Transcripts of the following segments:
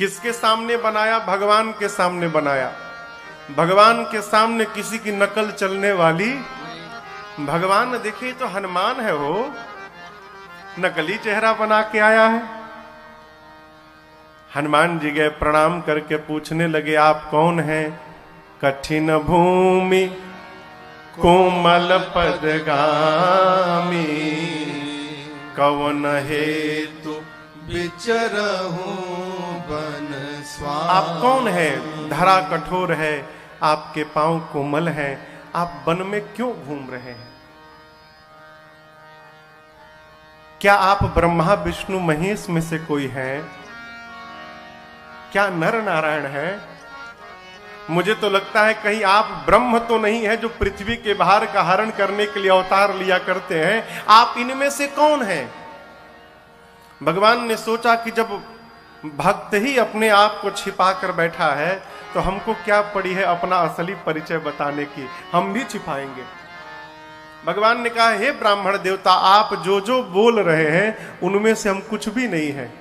किसके सामने बनाया? भगवान के सामने बनाया। भगवान के सामने किसी की नकल चलने वाली, भगवान देखे तो हनुमान है, वो नकली चेहरा बना के आया है। हनुमान जी गए, प्रणाम करके पूछने लगे, आप कौन हैं? कठिन भूमि कोमल पदगामी, कवन हेतु विचरहूं बन स्वामी। आप कौन है? धरा कठोर है, आपके पांव कोमल हैं, आप वन में क्यों घूम रहे हैं? क्या आप ब्रह्मा विष्णु महेश में से कोई हैं? क्या नर नारायण है? मुझे तो लगता है कहीं आप ब्रह्म तो नहीं है जो पृथ्वी के भार का हरण करने के लिए अवतार लिया करते हैं। आप इनमें से कौन हैं? भगवान ने सोचा कि जब भक्त ही अपने आप को छिपा कर बैठा है तो हमको क्या पड़ी है अपना असली परिचय बताने की, हम भी छिपाएंगे। भगवान ने कहा, हे ब्राह्मण देवता, आप जो जो बोल रहे हैं उनमें से हम कुछ भी नहीं है।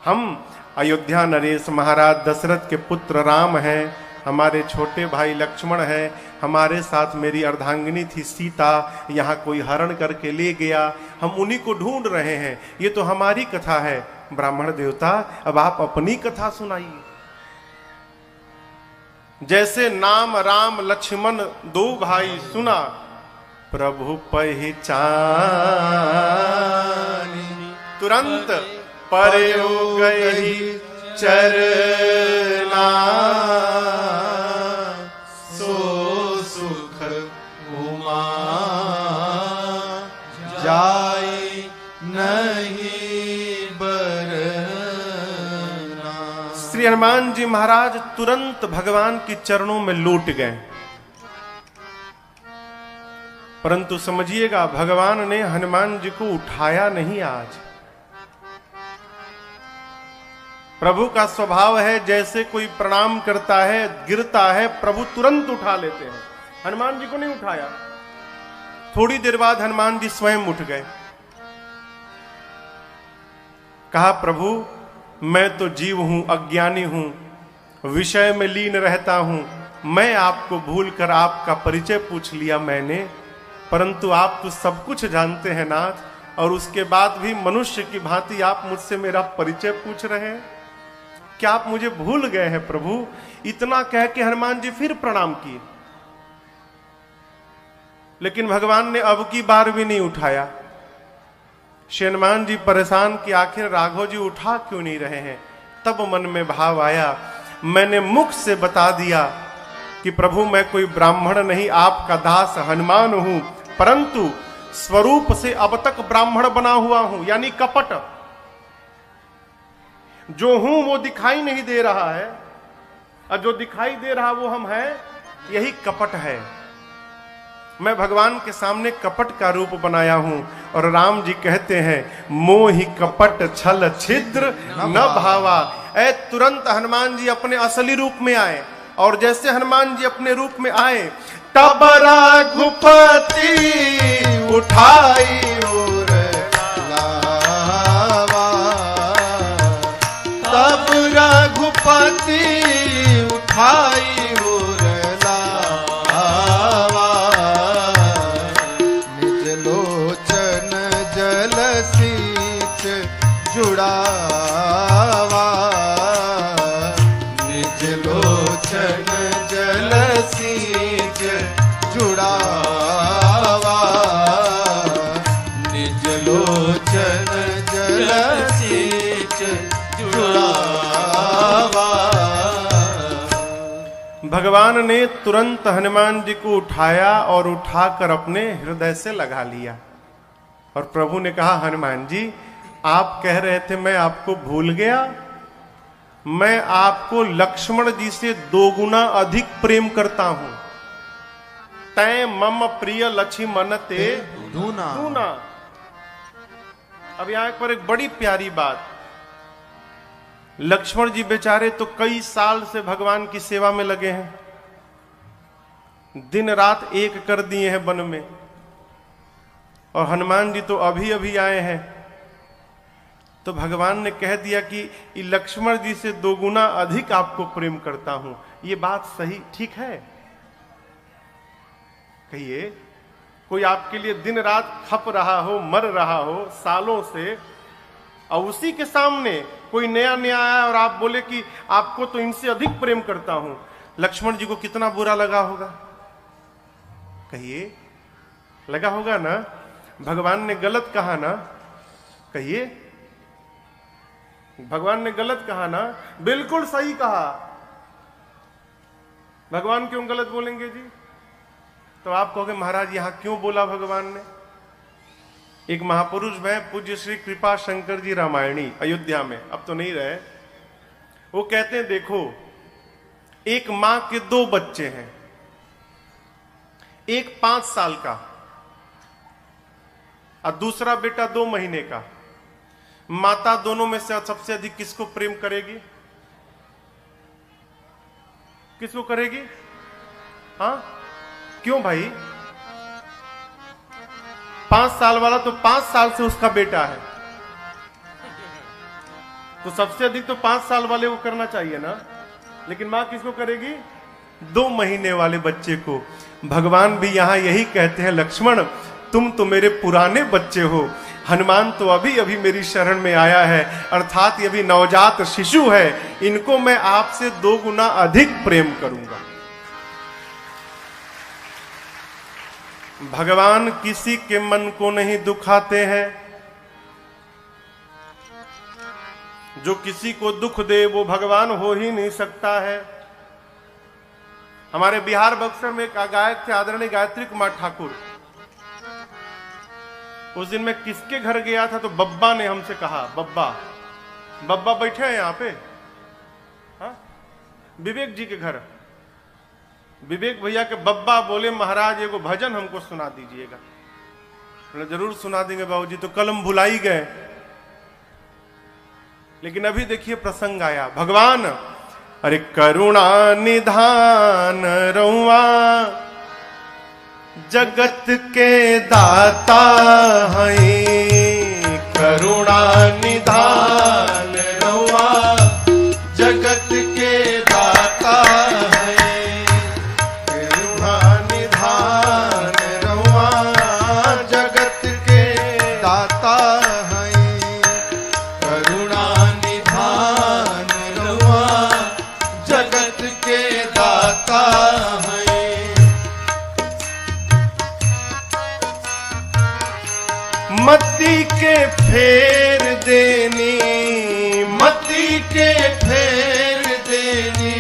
हम अयोध्या नरेश महाराज दशरथ के पुत्र राम हैं, हमारे छोटे भाई लक्ष्मण हैं, हमारे साथ मेरी अर्धांगिनी थी सीता, यहाँ कोई हरण करके ले गया, हम उन्हीं को ढूंढ रहे हैं। ये तो हमारी कथा है। ब्राह्मण देवता, अब आप अपनी कथा सुनाइए। जैसे नाम राम लक्ष्मण दो भाई सुना, प्रभु पहचानी, तुरंत परयो गई चरना, सो सुख उमा जाई नहीं बरना। श्री हनुमान जी महाराज तुरंत भगवान के चरणों में लौट गए। परंतु समझिएगा, भगवान ने हनुमान जी को उठाया नहीं। आज प्रभु का स्वभाव है, जैसे कोई प्रणाम करता है, गिरता है, प्रभु तुरंत उठा लेते हैं। हनुमान जी को नहीं उठाया। थोड़ी देर बाद हनुमान जी स्वयं उठ गए। कहा, प्रभु मैं तो जीव हूं, अज्ञानी हूं, विषय में लीन रहता हूं, मैं आपको भूलकर आपका परिचय पूछ लिया मैंने, परंतु आप तो सब कुछ जानते हैं नाथ, और उसके बाद भी मनुष्य की भांति आप मुझसे मेरा परिचय पूछ रहे हैं। क्या आप मुझे भूल गए हैं प्रभु? इतना कह के हनुमान जी फिर प्रणाम किए, लेकिन भगवान ने अब की बार भी नहीं उठाया। श्री हनुमान जी परेशान कि आखिर राघव जी उठा क्यों नहीं रहे हैं। तब मन में भाव आया, मैंने मुख से बता दिया कि प्रभु मैं कोई ब्राह्मण नहीं, आपका दास हनुमान हूं, परंतु स्वरूप से अब तक ब्राह्मण बना हुआ हूं, यानी कपट। जो हूं वो दिखाई नहीं दे रहा है, और जो दिखाई दे रहा वो हम हैं, यही कपट है। मैं भगवान के सामने कपट का रूप बनाया हूं। और राम जी कहते हैं, मोहि कपट छल छिद्र न भावा। ऐ तुरंत हनुमान जी अपने असली रूप में आए, और जैसे हनुमान जी अपने रूप में आए, तब रघुपति उठाई और लावा, तब रघुपति उठाई और लावा, निज लोचन जल सींच जुड़ावा, निज लोचन जल सींच जुड़ावा, निज लोचन जल सींच जुड़ावा। भगवान ने तुरंत हनुमान जी को उठाया और उठाकर अपने हृदय से लगा लिया। और प्रभु ने कहा, हनुमान जी आप कह रहे थे मैं आपको भूल गया, मैं आपको लक्ष्मण जी से 2 गुना अधिक प्रेम करता हूं। तै मम प्रिय लक्ष्मण ते दूना। अब यहां पर एक बड़ी प्यारी बात, लक्ष्मण जी बेचारे तो कई साल से भगवान की सेवा में लगे हैं, दिन रात एक कर दिए हैं वन में, और हनुमान जी तो अभी अभी आए हैं। तो भगवान ने कह दिया कि लक्ष्मण जी से 2 गुना अधिक आपको प्रेम करता हूं। ये बात सही ठीक है? कहिए, कोई आपके लिए दिन रात खप रहा हो, मर रहा हो सालों से, और उसी के सामने कोई नया नया आया और आप बोले कि आपको तो इनसे अधिक प्रेम करता हूं, लक्ष्मण जी को कितना बुरा लगा होगा? कहिए, लगा होगा ना? भगवान ने गलत कहा ना? कहिए, भगवान ने गलत कहा ना? बिल्कुल सही कहा। भगवान क्यों गलत बोलेंगे जी? तो आप कहोगे महाराज यहां क्यों बोला भगवान ने? एक महापुरुष में पूज्य श्री कृपा शंकर जी रामायणी, अयोध्या में, अब तो नहीं रहे, वो कहते हैं देखो, एक मां के 2 बच्चे हैं, एक 5 साल का और दूसरा बेटा 2 महीने का। माता दोनों में से सबसे अधिक किसको प्रेम करेगी? किसको करेगी? हाँ, क्यों भाई? 5 साल वाला तो 5 साल से उसका बेटा है, तो सबसे अधिक तो 5 साल वाले को करना चाहिए ना। लेकिन मां किसको करेगी? 2 महीने वाले बच्चे को। भगवान भी यहां यही कहते हैं, लक्ष्मण तुम तो मेरे पुराने बच्चे हो, हनुमान तो अभी अभी मेरी शरण में आया है, अर्थात ये भी नवजात शिशु है, इनको मैं आपसे 2 गुना अधिक प्रेम करूंगा। भगवान किसी के मन को नहीं दुखाते हैं। जो किसी को दुख दे वो भगवान हो ही नहीं सकता है। हमारे बिहार बक्सर में एक गायक थे आदरणीय गायत्री कुमार ठाकुर। उस दिन मैं किसके घर गया था तो बब्बा ने हमसे कहा, बब्बा बैठे हैं यहाँ पे, हाँ, विवेक जी के घर। विवेक भैया के बब्बा बोले महाराज एगो भजन हमको सुना दीजिएगा। जरूर सुना देंगे बाबूजी, तो कल हम भुला ही गए। लेकिन अभी देखिए प्रसंग आया। भगवान अरे करुणा निधान रउआ जगत के दाता हैं, करुणा निधान रउआ जगत के दाता हैं, करुणा निधान रउआ जगत के दाता हैं, करुणा निधान रउआ जगत के दाता हैं। मती के फेर देनी, मती के फेर देनी,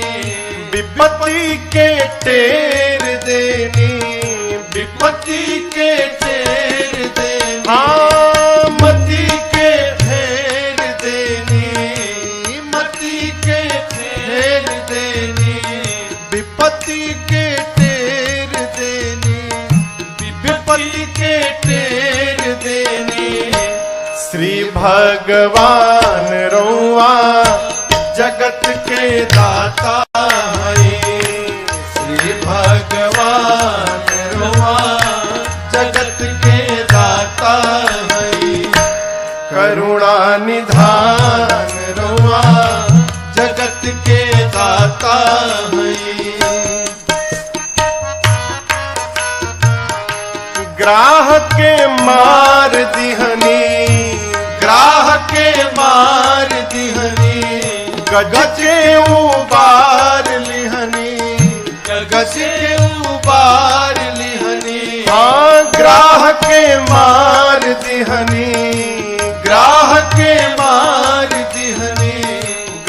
विपत्ति के टेर देनी, विपत्ति के टेर देनी, हाँ मती के फेर देनी, मती के फेर देनी, विपत्ति के टेर देनी, विपत्ति के टेर देनी। श्री भगवान रउआ जगत के दाता हैं, श्री भगवान रउआ जगत के दाता हैं, करुणा निधान रउआ जगत के दाता हैं। ग्राह के मार दिहनी, ग्राह के मार दिहनी, गज के उबार लिहनी, गज के उबार लिहनी, हाँ ग्राह के मार दिहनी, ग्राह के मार दिहनी,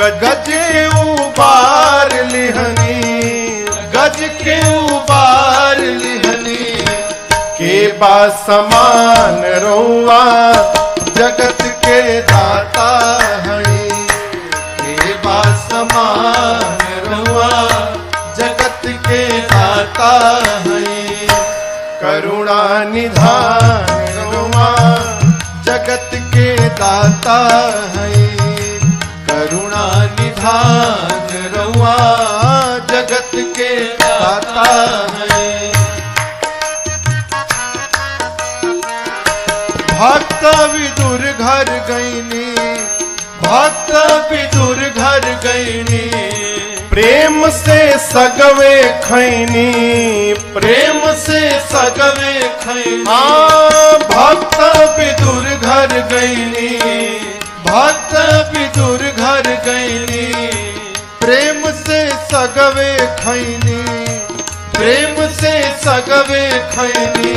गज के उबार लिहनी, गज के उबार लिहनी। के बा समान रउआ जगत के दाता हैं, के बा समान रउआ जगत के दाता हैं, करुणा निधान रउआ जगत के दाता हैं, करुणा निधान रउआ जगत के दाता हैं। भक्त विदुर घर गईनी, भक्त विदुर घर गईनी, प्रेम से सगवे खैनी, प्रेम से सगवे खैनी। भक्त विदुर घर गईनी, भक्त विदुर घर गईनी, प्रेम से सगवे खैनी, प्रेम से सगवे खैनी।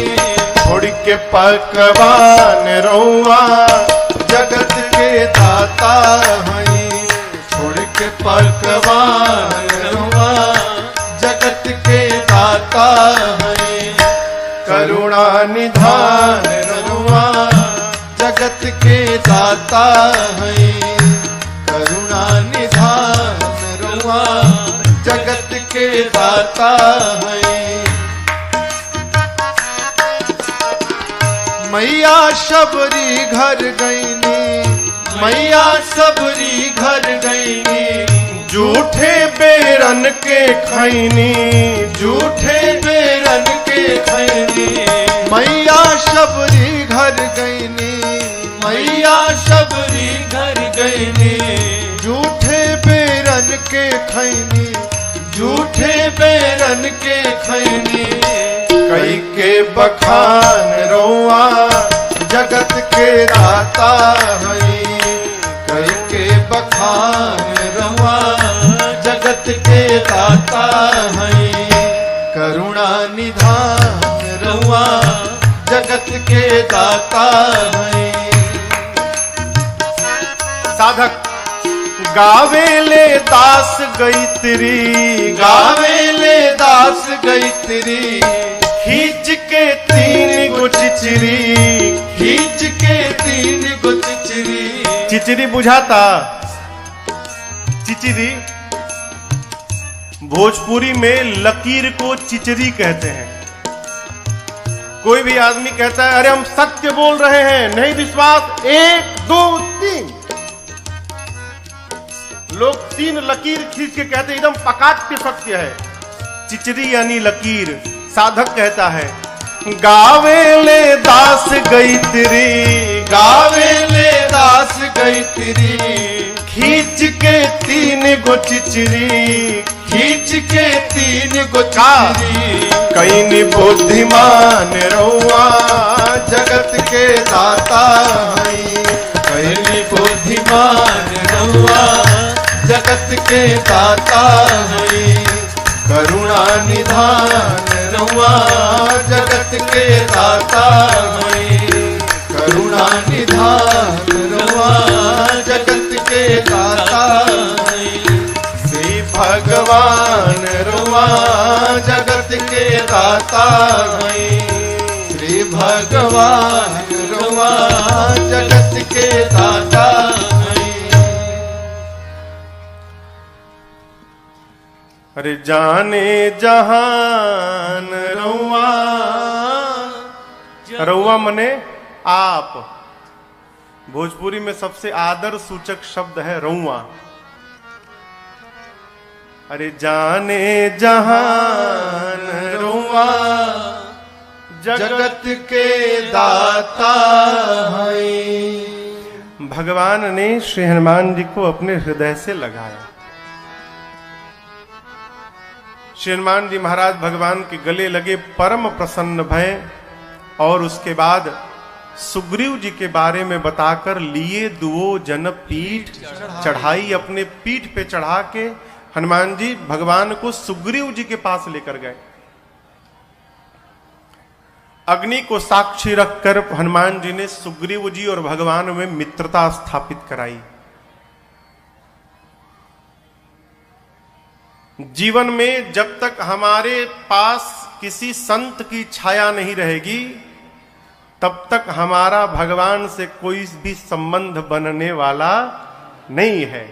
छोड़ के पकवान रउआ जगत के दाता हई, छोड़ के पकवान रउआ जगत के दाता हई। करुणा निधान रउआ जगत के दाता हई, करुणा निधान रउआ जगत के दाता हई। मैया शबरी घर गईनी, मैया सबरी घर गईनी, झूठे बेरन के खैनी, झूठे बेरन के खैनी। मैया शबरी घर गईनी, मैया शबरी घर गईनी, झूठे बेरन के खैनी, झूठे बेरन के खैनी। कई के बखान रउआ जगत के दाता हई, कई के बखान रउआ जगत के दाता हई। करुणा निधान रउआ जगत के दाता हई। साधक गावेले दास गईत्री, गावेले दास गईत्री, खींच के 3 गो चिचरी, खींच के 3 गो चिचरी। चिचरी बुझाता? चिचरी भोजपुरी में लकीर को चिचरी कहते हैं। कोई भी आदमी कहता है अरे हम सत्य बोल रहे हैं, नहीं विश्वास, 1 2 3, लोग 3 लकीर खींच के कहते हैं एकदम पकाट सत्य है। चिचरी यानी लकीर। साधक कहता है गावेले दास गईत्री, गावेले दास गईत्री, खींच के 3 गो चिचरी, खींच के 3 गो चिचरी। कईनी बुद्धिमान रउआ जगत के दाता हई, कईनी बुद्धिमान रउआ जगत के दाता हई। करुणा निधान रउआ जगत के दाता हई, करुणा निधान रउआ जगत के दाता हई। श्री भगवान रउआ जगत के दाता हई, श्री भगवान रउआ जगत के दाता हई। अरे जाने जहान रउआ, रउआ मने आप। भोजपुरी में सबसे आदर सूचक शब्द है रउआ। अरे जाने जहान रउआ जगत के दाता हई। भगवान ने श्री हनुमान जी को अपने हृदय से लगाया। श्री हनुमान जी महाराज भगवान के गले लगे, परम प्रसन्न भय, और उसके बाद सुग्रीव जी के बारे में बताकर लिए दुओ जन पीठ चढ़ाई। अपने पीठ पे चढ़ा के हनुमान जी भगवान को सुग्रीव जी के पास लेकर गए। अग्नि को साक्षी रखकर हनुमान जी ने सुग्रीव जी और भगवान में मित्रता स्थापित कराई। जीवन में जब तक हमारे पास किसी संत की छाया नहीं रहेगी, तब तक हमारा भगवान से कोई भी संबंध बनने वाला नहीं है।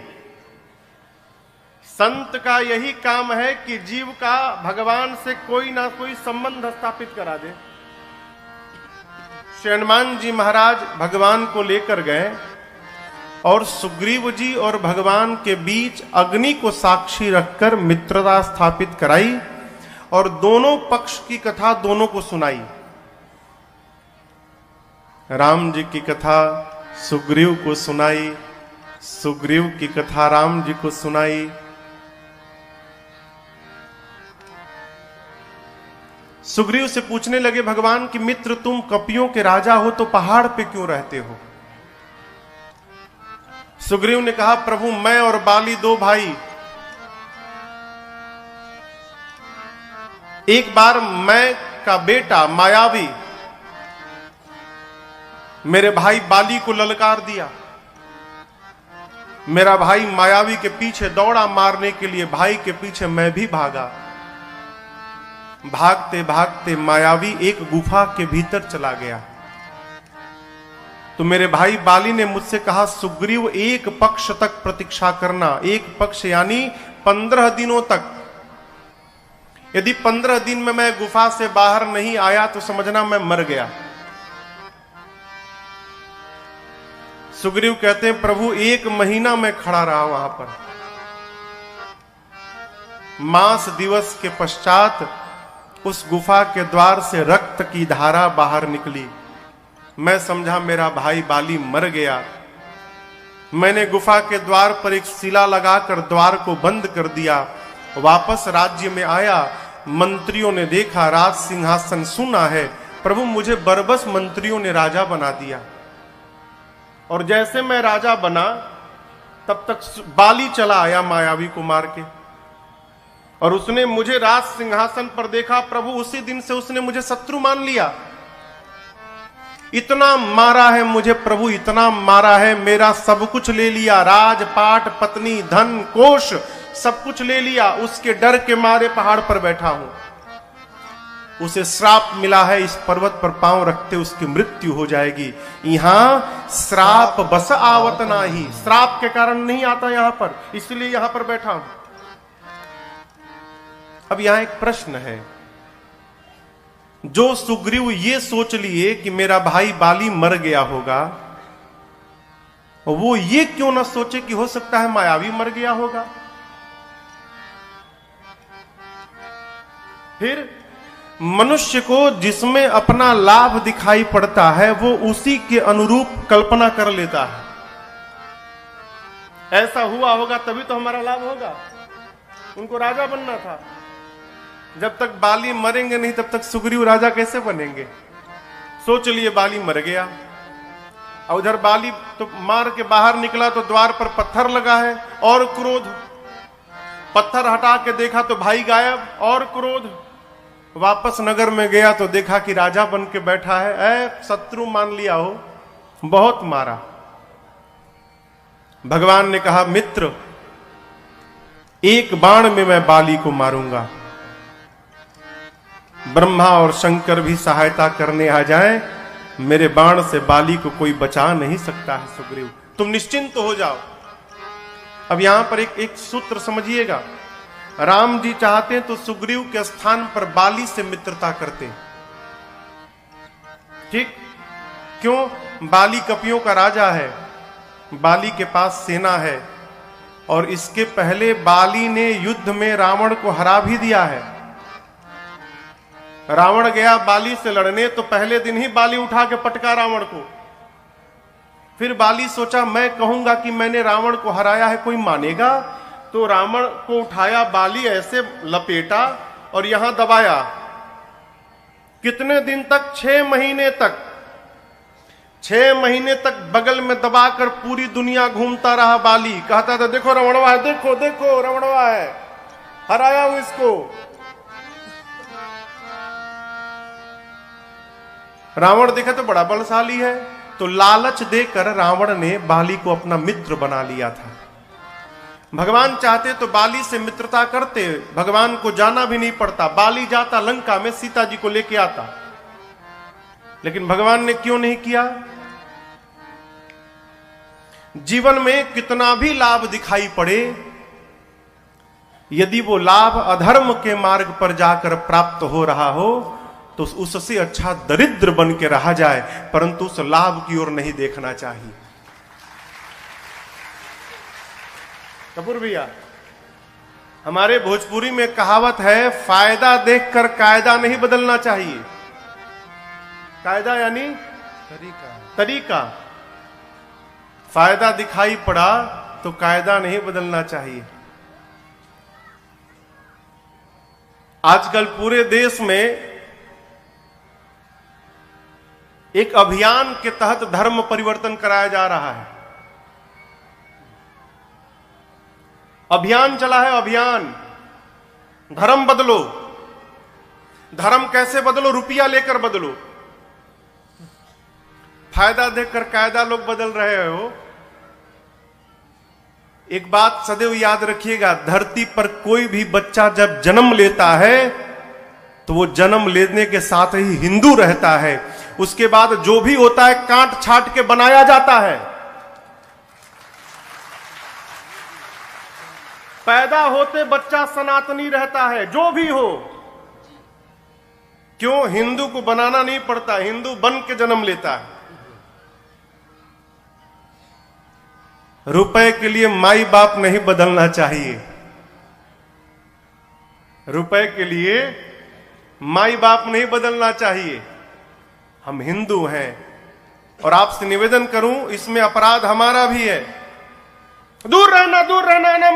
संत का यही काम है कि जीव का भगवान से कोई ना कोई संबंध स्थापित करा दे। श्री हनुमान जी महाराज भगवान को लेकर गए और सुग्रीव जी और भगवान के बीच अग्नि को साक्षी रखकर मित्रता स्थापित कराई और दोनों पक्ष की कथा दोनों को सुनाई। राम जी की कथा सुग्रीव को सुनाई, सुग्रीव की कथा राम जी को सुनाई। सुग्रीव से पूछने लगे भगवान कि मित्र, तुम कपियों के राजा हो तो पहाड़ पे क्यों रहते हो? सुग्रीव ने कहा, प्रभु मैं और बाली दो भाई, एक बार मैं का बेटा मायावी मेरे भाई बाली को ललकार दिया। मेरा भाई मायावी के पीछे दौड़ा मारने के लिए, भाई के पीछे मैं भी भागा। भागते भागते मायावी एक गुफा के भीतर चला गया। तो मेरे भाई बाली ने मुझसे कहा, सुग्रीव एक पक्ष तक प्रतीक्षा करना। एक पक्ष यानी 15 दिनों तक। यदि 15 दिन में मैं गुफा से बाहर नहीं आया तो समझना मैं मर गया। सुग्रीव कहते हैं, प्रभु 1 महीना मैं खड़ा रहा वहां पर। मास दिवस के पश्चात उस गुफा के द्वार से रक्त की धारा बाहर निकली। मैं समझा मेरा भाई बाली मर गया। मैंने गुफा के द्वार पर एक शिला लगाकर द्वार को बंद कर दिया। वापस राज्य में आया। मंत्रियों ने देखा राज सिंहासन सुना है। प्रभु मुझे बरबस मंत्रियों ने राजा बना दिया। और जैसे मैं राजा बना तब तक बाली चला आया मायावी को मार के, और उसने मुझे राज सिंहासन पर देखा। प्रभु उसी दिन से उसने मुझे शत्रु मान लिया। इतना मारा है मुझे प्रभु, इतना मारा है, मेरा सब कुछ ले लिया, राजपाट, पत्नी, धन, कोष सब कुछ ले लिया। उसके डर के मारे पहाड़ पर बैठा हूं। उसे श्राप मिला है, इस पर्वत पर पांव रखते उसकी मृत्यु हो जाएगी। यहां श्राप बस आवत नाही, श्राप के कारण नहीं आता यहां पर, इसलिए यहां पर बैठा हूं। अब यहां एक प्रश्न है। जो सुग्रीव ये सोच लिए कि मेरा भाई बाली मर गया होगा, वो ये क्यों ना सोचे कि हो सकता है मायावी मर गया होगा? फिर मनुष्य को जिसमें अपना लाभ दिखाई पड़ता है वो उसी के अनुरूप कल्पना कर लेता है। ऐसा हुआ होगा तभी तो हमारा लाभ होगा। उनको राजा बनना था। जब तक बाली मरेंगे नहीं तब तक सुग्रीव राजा कैसे बनेंगे? सोच लिए बाली मर गया। और उधर बाली तो मार के बाहर निकला तो द्वार पर पत्थर लगा है, और क्रोध। पत्थर हटा के देखा तो भाई गायब, और क्रोध। वापस नगर में गया तो देखा कि राजा बन के बैठा है। शत्रु मान लिया हो, बहुत मारा। भगवान ने कहा, मित्र एक बाण में मैं बाली को मारूंगा। ब्रह्मा और शंकर भी सहायता करने आ जाएं, मेरे बाण से बाली को कोई बचा नहीं सकता है। सुग्रीव तुम निश्चिंत हो जाओ। अब यहां पर एक सूत्र समझिएगा। राम जी चाहते तो सुग्रीव के स्थान पर बाली से मित्रता करते। ठीक क्यों? बाली कपियों का राजा है, बाली के पास सेना है, और इसके पहले बाली ने युद्ध में रावण को हरा भी दिया है। रावण गया बाली से लड़ने तो पहले दिन ही बाली उठा के पटका रावण को। फिर बाली सोचा मैं कहूंगा कि मैंने रावण को हराया है, कोई मानेगा? तो रावण को उठाया, बाली ऐसे लपेटा और यहां दबाया। कितने दिन तक? 6 महीने तक। 6 महीने तक बगल में दबाकर पूरी दुनिया घूमता रहा बाली। कहता था देखो रावणवा है, देखो देखो रावणवा है, हराया हूं इसको। रावण देखा तो बड़ा बलशाली है, तो लालच देकर रावण ने बाली को अपना मित्र बना लिया था। भगवान चाहते तो बाली से मित्रता करते, भगवान को जाना भी नहीं पड़ता। बाली जाता लंका में, सीता जी को लेके आता, लेकिन भगवान ने क्यों नहीं किया? जीवन में कितना भी लाभ दिखाई पड़े, यदि वो लाभ अधर्म के मार्ग पर जाकर प्राप्त हो रहा हो तो उससे अच्छा दरिद्र बन के रहा जाए, परंतु उस लाभ की ओर नहीं देखना चाहिए। कपूर भैया, हमारे भोजपुरी में कहावत है, फायदा देखकर कायदा नहीं बदलना चाहिए। कायदा यानी तरीका। फायदा दिखाई पड़ा तो कायदा नहीं बदलना चाहिए। आजकल पूरे देश में एक अभियान के तहत धर्म परिवर्तन कराया जा रहा है। अभियान चला है, अभियान धर्म बदलो। धर्म कैसे बदलो? रुपया लेकर बदलो। फायदा देखकर कायदा लोग बदल रहे हो। एक बात सदैव याद रखिएगा, धरती पर कोई भी बच्चा जब जन्म लेता है तो वो जन्म लेने के साथ ही हिंदू रहता है। उसके बाद जो भी होता है काट छाट के बनाया जाता है। पैदा होते बच्चा सनातनी रहता है, जो भी हो। क्यों? हिंदू को बनाना नहीं पड़ता, हिंदू बन के जन्म लेता है। रुपए के लिए माई बाप नहीं बदलना चाहिए। रुपए के लिए माई बाप नहीं बदलना चाहिए। हम हिंदू हैं और आपसे निवेदन करूं, इसमें अपराध हमारा भी है। दूर रहना, दूर रहना, आना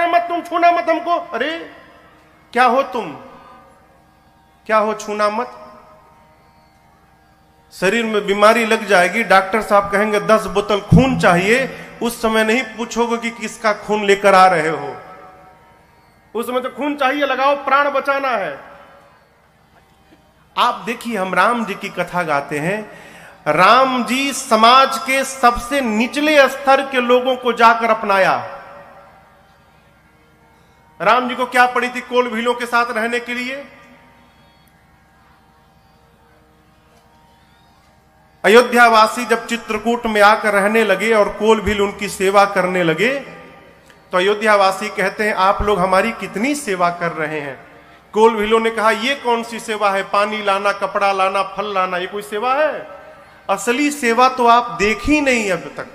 मत, तुम छूना मत हमको। अरे क्या हो तुम? क्या हो? छूना मत। शरीर में बीमारी लग जाएगी, डॉक्टर साहब कहेंगे 10 बोतल खून चाहिए, उस समय नहीं पूछोगे कि किसका खून लेकर आ रहे हो। उस समय तो खून चाहिए, लगाओ, प्राण बचाना है। आप देखिए, हम राम जी की कथा गाते हैं। राम जी समाज के सबसे निचले स्तर के लोगों को जाकर अपनाया। राम जी को क्या पड़ी थी कोल भीलों के साथ रहने के लिए? अयोध्यावासी जब चित्रकूट में आकर रहने लगे और कोल भील उनकी सेवा करने लगे तो अयोध्यावासी कहते हैं, आप लोग हमारी कितनी सेवा कर रहे हैं। कोल भीलों ने कहा, ये कौन सी सेवा है? पानी लाना, कपड़ा लाना, फल लाना, ये कोई सेवा है? असली सेवा तो आप देख ही नहीं अब तक।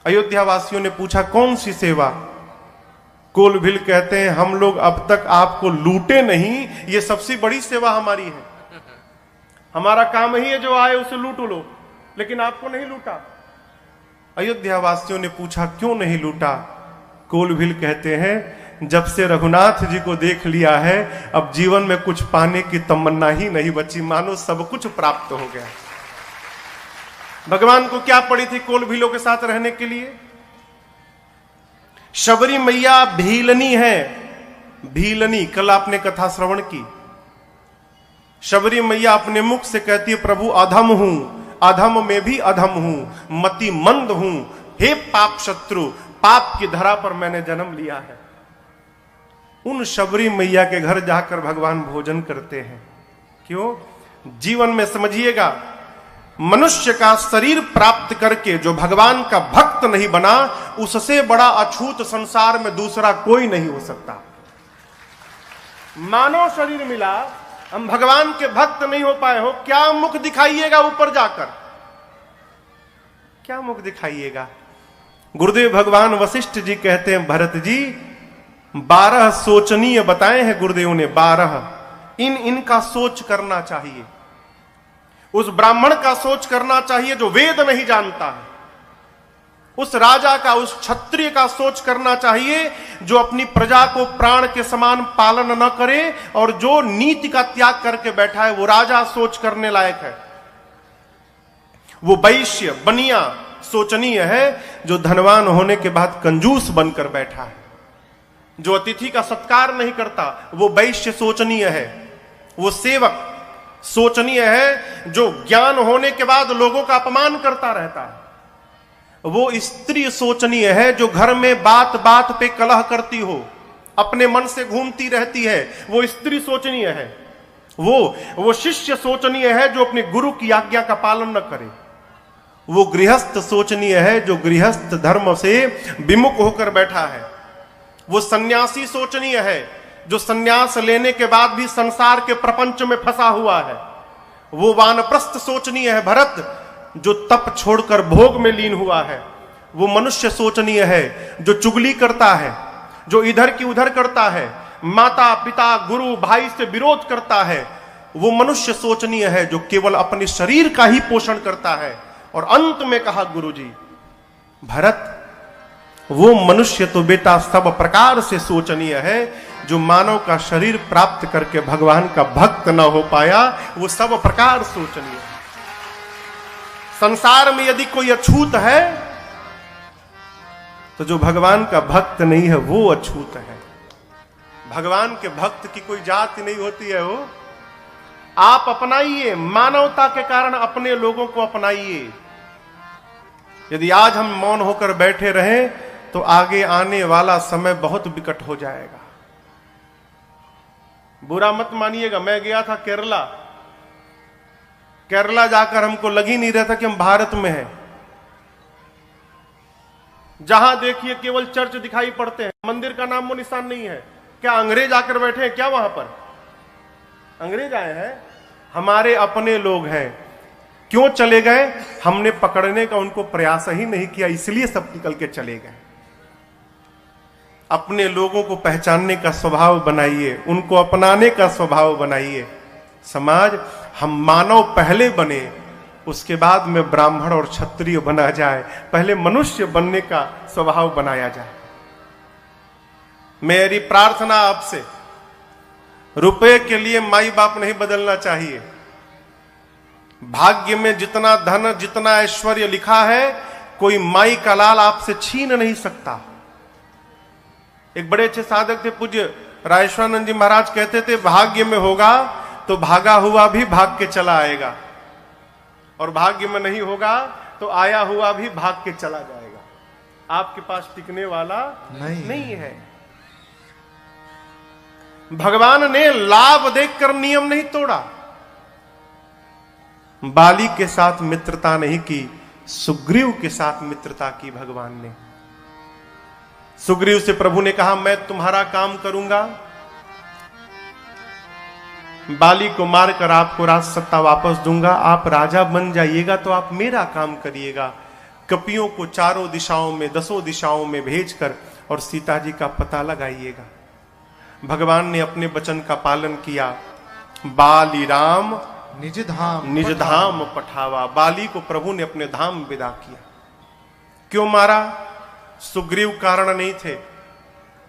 अयोध्यावासियों ने पूछा, कौन सी सेवा? कोल भील कहते हैं, हम लोग अब तक आपको लूटे नहीं, ये सबसे बड़ी सेवा हमारी है। हमारा काम ही है जो आए उसे लूट लो, लेकिन आपको नहीं लूटा। अयोध्यावासियों ने पूछा, क्यों नहीं लूटा? कोल भील कहते हैं, जब से रघुनाथ जी को देख लिया है अब जीवन में कुछ पाने की तमन्ना ही नहीं बची, मानो सब कुछ प्राप्त हो गया। भगवान को क्या पड़ी थी कोल भीलों के साथ रहने के लिए? शबरी मैया भीलनी है। भीलनी, कल आपने कथा श्रवण की। शबरी मैया अपने मुख से कहती है, प्रभु अधम हूं, अधम में भी अधम हूं, मति मंद हूं, हे पाप शत्रु, पाप की धरा पर मैंने जन्म लिया है। उन शबरी मैया के घर जाकर भगवान भोजन करते हैं। क्यों? जीवन में समझिएगा, मनुष्य का शरीर प्राप्त करके जो भगवान का भक्त नहीं बना, उससे बड़ा अछूत संसार में दूसरा कोई नहीं हो सकता। मानव शरीर मिला, हम भगवान के भक्त नहीं हो पाए हो, क्या मुख दिखाइएगा ऊपर जाकर? क्या मुख दिखाइएगा? गुरुदेव भगवान वशिष्ठ जी कहते हैं, भरत जी 12 सोचनीय बताए हैं गुरुदेव ने। 12 इनका सोच करना चाहिए। उस ब्राह्मण का सोच करना चाहिए जो वेद नहीं जानता है। उस राजा का, उस क्षत्रिय का सोच करना चाहिए जो अपनी प्रजा को प्राण के समान पालन न करे और जो नीति का त्याग करके बैठा है, वो राजा सोच करने लायक है। वो वैश्य बनिया सोचनीय है जो धनवान होने के बाद कंजूस बनकर बैठा है। जो अतिथि का सत्कार नहीं करता वो वैश्य सोचनीय है। वो सेवक सोचनीय है जो ज्ञान होने के बाद लोगों का अपमान करता रहता है। वो स्त्री सोचनीय है जो घर में बात बात पे कलह करती हो, अपने मन से घूमती रहती है, वो स्त्री सोचनीय है। वो शिष्य सोचनीय है जो अपने गुरु की आज्ञा का पालन न करे। वो गृहस्थ सोचनीय है जो गृहस्थ धर्म से विमुख होकर बैठा है। वो सन्यासी सोचनीय है जो सन्यास लेने के बाद भी संसार के प्रपंच में फंसा हुआ है। वो वानप्रस्थ सोचनीय है भरत जो तप छोड़कर भोग में लीन हुआ है। वो मनुष्य सोचनीय है जो चुगली करता है, जो इधर की उधर करता है, माता पिता गुरु भाई से विरोध करता है। वो मनुष्य सोचनीय है जो केवल अपने शरीर का ही पोषण करता है। और अंत में कहा गुरु जी, भरत, वो मनुष्य तो बेटा सब प्रकार से शोचनीय है जो मानव का शरीर प्राप्त करके भगवान का भक्त न हो पाया, वो सब प्रकार शोचनीय है। संसार में यदि कोई अछूत है तो जो भगवान का भक्त नहीं है वो अछूत है। भगवान के भक्त की कोई जाति नहीं होती है। वो आप अपनाइए, मानवता के कारण अपने लोगों को अपनाइए। यदि आज हम मौन होकर बैठे रहें तो आगे आने वाला समय बहुत विकट हो जाएगा। बुरा मत मानिएगा, मैं गया था केरला जाकर हमको लग ही नहीं रहा था कि हम भारत में हैं। जहां देखिए केवल चर्च दिखाई पड़ते हैं, मंदिर का नामो निशान नहीं है। क्या अंग्रेज आकर बैठे हैं क्या वहां पर? अंग्रेज आए हैं? हमारे अपने लोग हैं। क्यों चले गए? हमने पकड़ने का उनको प्रयास ही नहीं किया, इसलिए सब निकल के चले गए। अपने लोगों को पहचानने का स्वभाव बनाइए, उनको अपनाने का स्वभाव बनाइए। समाज हम मानव पहले बने, उसके बाद में ब्राह्मण और क्षत्रिय बना जाए। पहले मनुष्य बनने का स्वभाव बनाया जाए। मेरी प्रार्थना आपसे, रुपए के लिए माई बाप नहीं बदलना चाहिए। भाग्य में जितना धन, जितना ऐश्वर्य लिखा है, कोई माई का लाल आपसे छीन नहीं सकता। एक बड़े अच्छे साधक थे, पूज्य राजेश्वरानंद जी महाराज कहते थे, भाग्य में होगा तो भागा हुआ भी भाग के चला आएगा, और भाग्य में नहीं होगा तो आया हुआ भी भाग के चला जाएगा। आपके पास टिकने वाला नहीं है। भगवान ने लाभ देखकर नियम नहीं तोड़ा। बाली के साथ मित्रता नहीं की, सुग्रीव के साथ मित्रता की भगवान ने। सुग्रीव से प्रभु ने कहा, मैं तुम्हारा काम करूंगा, बाली को मारकर आपको राज सत्ता वापस दूंगा, आप राजा बन जाइएगा तो आप मेरा काम करिएगा। कपियों को चारों दिशाओं में, 10 दिशाओं में भेजकर और सीता जी का पता लगाइएगा। भगवान ने अपने वचन का पालन किया। बाली राम निज धाम पठावा। बाली को प्रभु ने अपने धाम विदा किया। क्यों मारा? सुग्रीव कारण नहीं थे।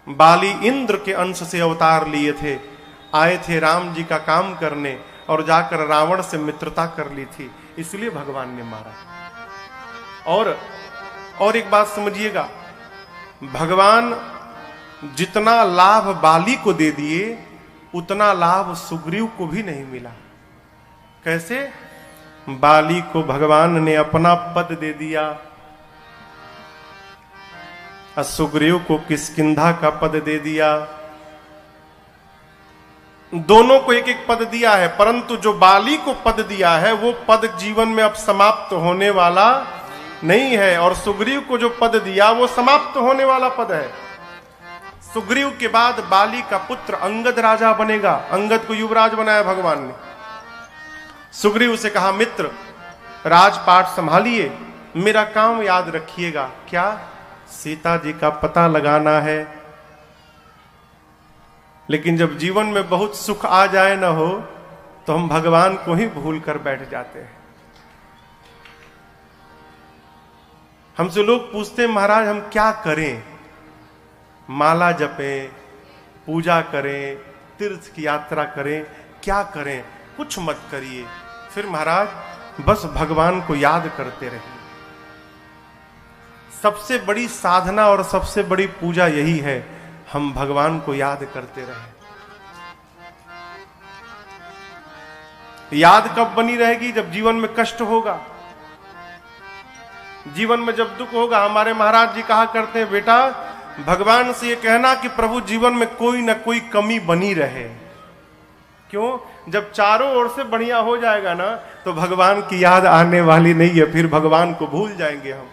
बाली इंद्र के अंश से अवतार लिए थे, आए थे राम जी का काम करने, और जाकर रावण से मित्रता कर ली थी, इसलिए भगवान ने मारा। और एक बात समझिएगा, भगवान जितना लाभ बाली को दे दिए उतना लाभ सुग्रीव को भी नहीं मिला। कैसे? बाली को भगवान ने अपना पद दे दिया, और सुग्रीव को किष्किंधा का पद दे दिया। दोनों को एक एक पद दिया है, परंतु जो बाली को पद दिया है वो पद जीवन में अब समाप्त होने वाला नहीं है, और सुग्रीव को जो पद दिया वो समाप्त होने वाला पद है। सुग्रीव के बाद बाली का पुत्र अंगद राजा बनेगा। अंगद को युवराज बनाया भगवान ने। सुग्रीव से कहा, मित्र राजपाट संभालिए, मेरा काम याद रखिएगा। क्या? सीता जी का पता लगाना है। लेकिन जब जीवन में बहुत सुख आ जाए ना हो तो हम भगवान को ही भूल कर बैठ जाते हैं। हमसे लोग पूछते हैं, महाराज हम क्या करें? माला जपें, पूजा करें, तीर्थ की यात्रा करें, क्या करें? कुछ मत करिए। फिर महाराज बस भगवान को याद करते रहिए। सबसे बड़ी साधना और सबसे बड़ी पूजा यही है, हम भगवान को याद करते रहें। याद कब बनी रहेगी? जब जीवन में कष्ट होगा, जीवन में जब दुख होगा। हमारे महाराज जी कहा करते हैं, बेटा भगवान से ये कहना कि प्रभु जीवन में कोई ना कोई कमी बनी रहे। क्यों? जब चारों ओर से बढ़िया हो जाएगा ना तो भगवान की याद आने वाली नहीं है, फिर भगवान को भूल जाएंगे हम।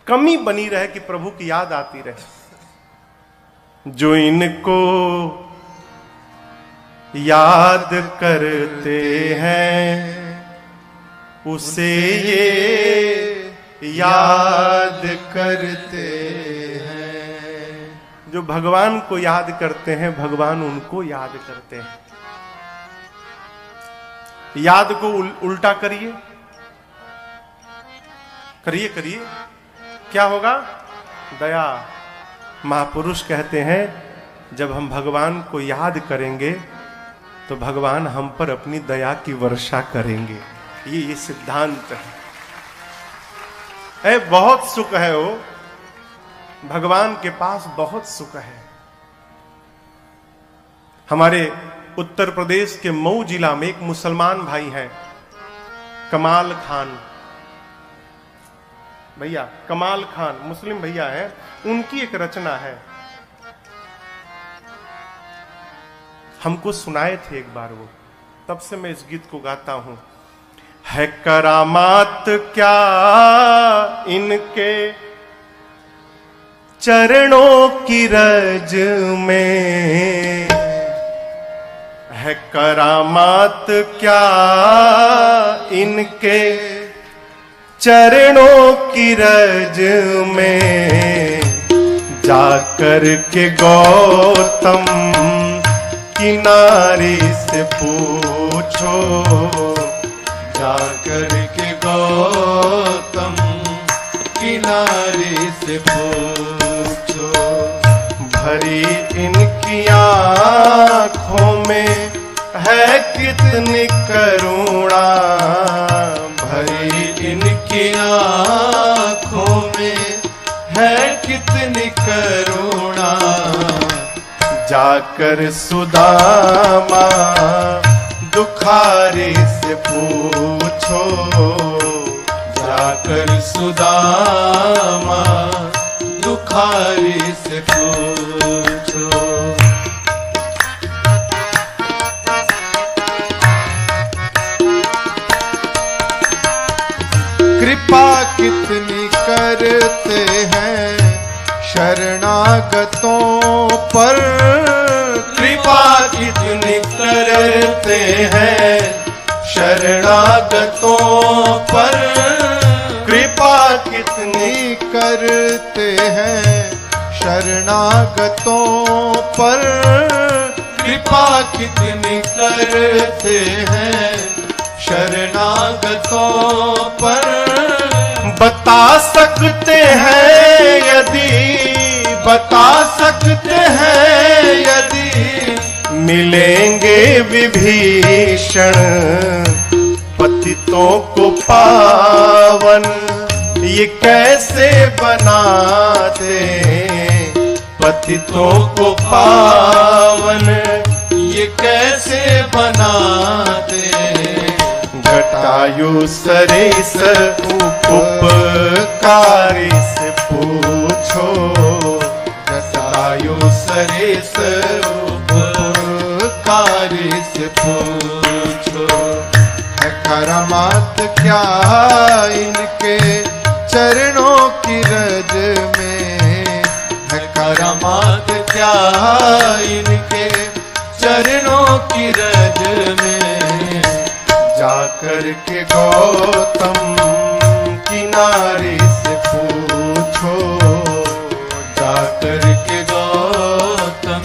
कमी बनी रहे कि प्रभु की याद आती रहे। जो इनको याद करते हैं उसे ये याद करते हैं। जो भगवान को याद करते हैं भगवान उनको याद करते हैं। याद को उल्टा करिए, करिए करिए। क्या होगा? दया। महापुरुष कहते हैं जब हम भगवान को याद करेंगे तो भगवान हम पर अपनी दया की वर्षा करेंगे। ये सिद्धांत है। बहुत सुख है वो, भगवान के पास बहुत सुख है। हमारे उत्तर प्रदेश के मऊ जिला में एक मुसलमान भाई हैं, कमाल खान भैया। कमाल खान मुस्लिम भैया हैं। उनकी एक रचना है, हमको सुनाए थे एक बार वो, तब से मैं इस गीत को गाता हूं। है करामात क्या इनके चरणों की रज में, है करामात क्या इनके चरणों की रज में, जाकर के गौतम किनारे से पूछो, जाकर के गौतम किनारे से पूछो, भरी इनकी आँखों में है कितनी करुणा, भरी इनकी आँखों में है कितनी करुणा, जाकर सुदामा दुखारी से पूछो, जाकर सुदामा दुखारी से पूछो। कृपा कितनी करते हैं शरणागतों पर, कृपा कितनी करते हैं शरणागतों पर, कृपा कितनी करते हैं शरणागतों पर, कृपा कितनी करते हैं शरणागतों पर, बता सकते हैं यदि, बता सकते हैं यदि मिलेंगे विभीषण पतितों को पावन, ये कैसे बनाते पतितों को पावन, ये कैसे बनाते, जटायु सरिस उपकारी से पूछो, जटायु सरिस उपकारी से पूछो, है करामात क्या इनके चरणों की रज में, है करामात क्या इनके चरणों की रज में, जाकर के गौतम किनारे से पूछो, जाकर के गौतम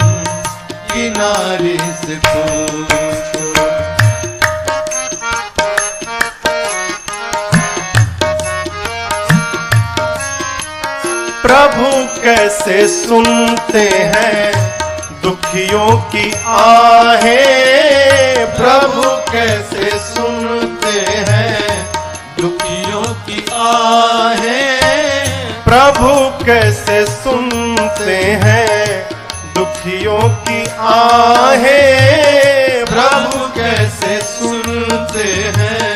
किनारे से पूछो। प्रभु कैसे सुनते हैं दुखियों की आहें, प्रभु कैसे सुनते हैं दुखियों की आहें, प्रभु कैसे सुनते हैं दुखियों की आहें, प्रभु कैसे सुनते हैं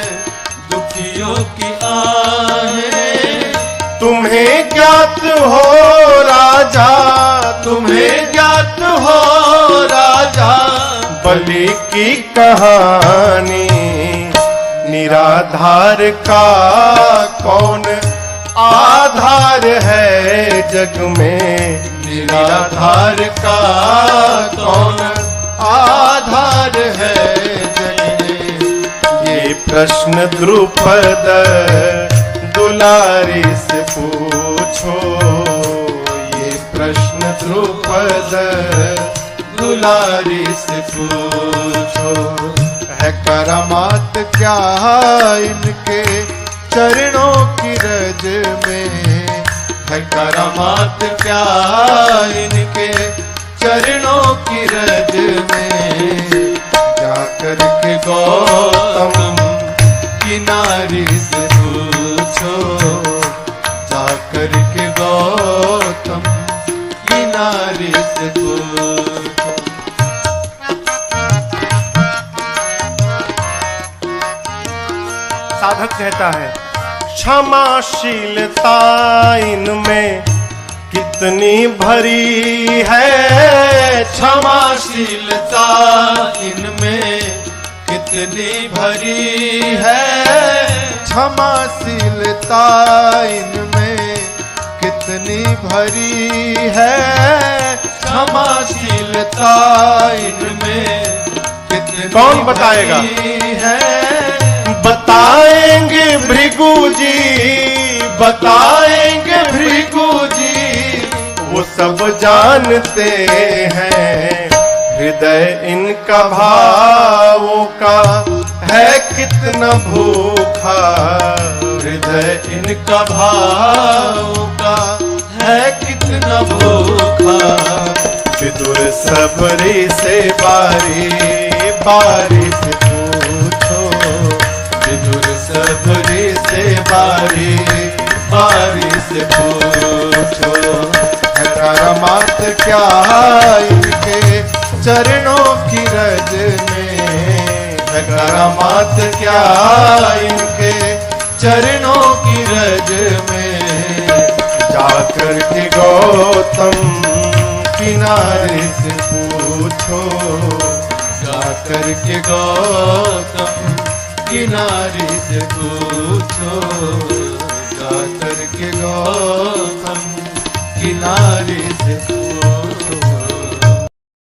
दुखियों की आहें, तुम्हें ज्ञात हो राजा, तुम्हें ज्ञात हो राजा, बलि की कहानी, निराधार का कौन आधार है जग में, निराधार का कौन आधार है जग में, ये प्रश्न द्रुपद दुलारी से पूछो, ये प्रश्न द्रुपद दुलारी से पूछो, है करामात क्या इनके चरणों की रज में, है करामात क्या इनके चरणों की रज में। जाकर के गौतम की नारी से पूछो, जाकर के गौतम की नारी से पूछो। साधक कहता है क्षमाशीलता इनमें कितनी भरी है, क्षमाशीलता इनमें कितनी भरी है, क्षमाशीलता इनमें कितनी भरी है, क्षमाशीलता इनमें कितनी कौन बताएगा? है। बताएंगे भृगु जी, बताएंगे भृगु जी, वो सब जानते हैं हृदय इनका भावों का है कितना भूखा, हृदय इनका भावों का है कितना भूखा। विदुर सबरी से बारी बारी से पूछो, विदुर सबरी से बारी बारी से पूछो। है करामात क्या इनके चरणों की रज में, है करामात क्या इनके चरणों की रज में। जाकर के गौतम किनारे से पूछो, जाकर के गौतम किनारे से पूछो, जाकर के गौतम किनारे से पूछो।